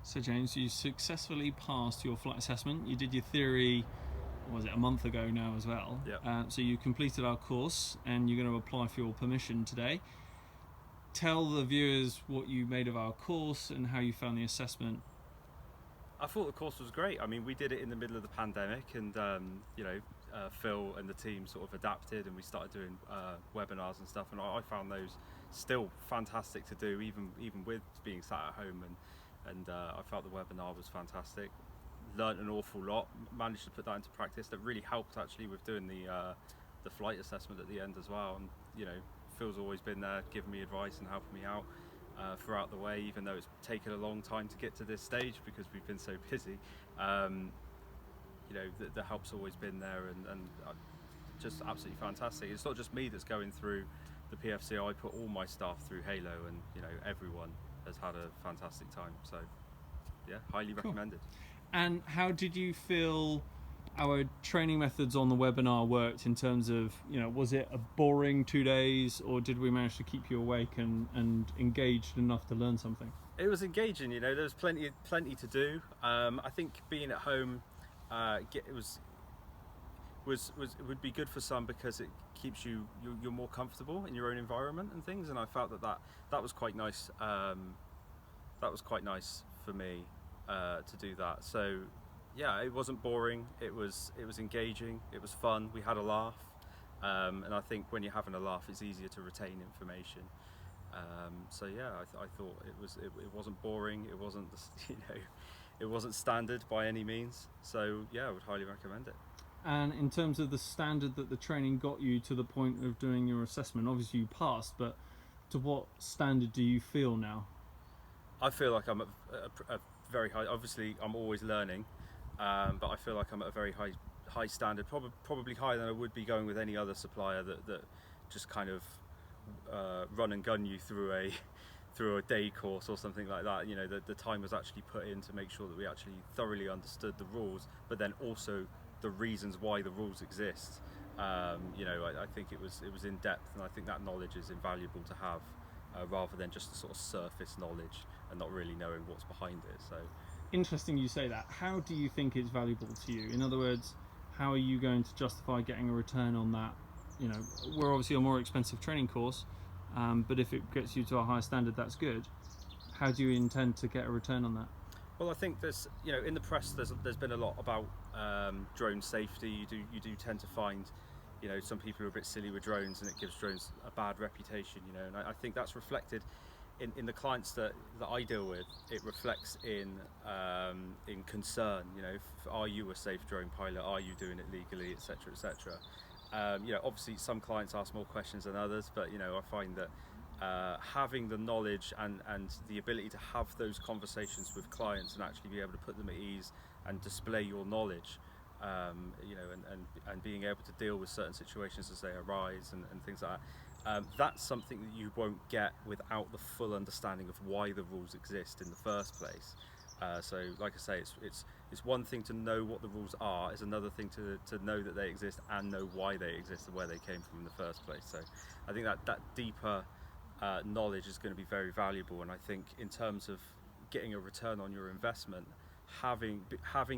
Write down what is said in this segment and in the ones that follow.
So James, you successfully passed your flight assessment. You did your theory, what was it, a month ago now as well? Yeah. So you completed our course and you're going to apply for your permission today. Tell the viewers what you made of our course and how you found the assessment. I thought the course was great. I mean, we did it in the middle of the pandemic, and Phil and the team sort of adapted, and we started doing webinars and stuff. And I found those still fantastic to do, even with being sat at home. And I felt the webinar was fantastic. Learned an awful lot. Managed to put that into practice. That really helped actually with doing the flight assessment at the end as well. And Phil's always been there, giving me advice and helping me out throughout the way, even though it's taken a long time to get to this stage because we've been so busy. The help's always been there, and just absolutely fantastic. It's not just me that's going through the PFC. I put all my staff through Halo, and everyone has had a fantastic time. So yeah, highly recommended. And how did you feel our training methods on the webinar worked in terms of, was it a boring 2 days, or did we manage to keep you awake and engaged enough to learn something? It was engaging. There was plenty to do. I think being at home, it would be good for some because it keeps you're more comfortable in your own environment and things. And I felt that was quite nice. That was quite nice for me to do that. So yeah, it wasn't boring. It was engaging. It was fun. We had a laugh, and I think when you're having a laugh, it's easier to retain information. So yeah, I thought it wasn't boring. It wasn't it wasn't standard by any means. So yeah, I would highly recommend it. And in terms of the standard that the training got you to the point of doing your assessment, obviously you passed, but to what standard do you feel now? I feel like I'm at a very high. Obviously, I'm always learning. But I feel like I'm at a very high standard, probably higher than I would be going with any other supplier that just kind of run and gun you through a day course or something like that. The time was actually put in to make sure that we actually thoroughly understood the rules, but then also the reasons why the rules exist. I think it was in depth, and I think that knowledge is invaluable to have, rather than just the sort of surface knowledge and not really knowing what's behind it. So. Interesting you say that. How do you think it's valuable to you? In other words, how are you going to justify getting a return on that? We're obviously a more expensive training course, but if it gets you to a higher standard, that's good. How do you intend to get a return on that? Well, I think there's, in the press, there's been a lot about drone safety. You do tend to find, some people are a bit silly with drones, and it gives drones a bad reputation. And I think that's reflected in the clients that I deal with. It reflects in concern. Are you a safe drone pilot? Are you doing it legally, etc., etc. Obviously some clients ask more questions than others, but I find that having the knowledge and the ability to have those conversations with clients and actually be able to put them at ease and display your knowledge, and being able to deal with certain situations as they arise and things like that. That's something that you won't get without the full understanding of why the rules exist in the first place. So, like I say, it's one thing to know what the rules are. It's another thing to know that they exist and know why they exist and where they came from in the first place. So, I think that deeper knowledge is going to be very valuable. And I think in terms of getting a return on your investment, having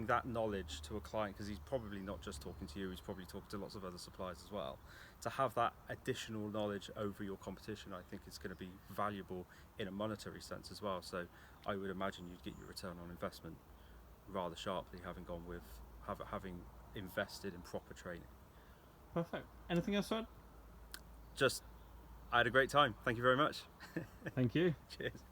that knowledge to a client, because he's probably not just talking to you, he's probably talking to lots of other suppliers as well. To have that additional knowledge over your competition, I think it's going to be valuable in a monetary sense as well. So I would imagine you'd get your return on investment rather sharply, having invested in proper training. Perfect. Anything else to add? Just, I had a great time. Thank you very much. Thank you. Cheers.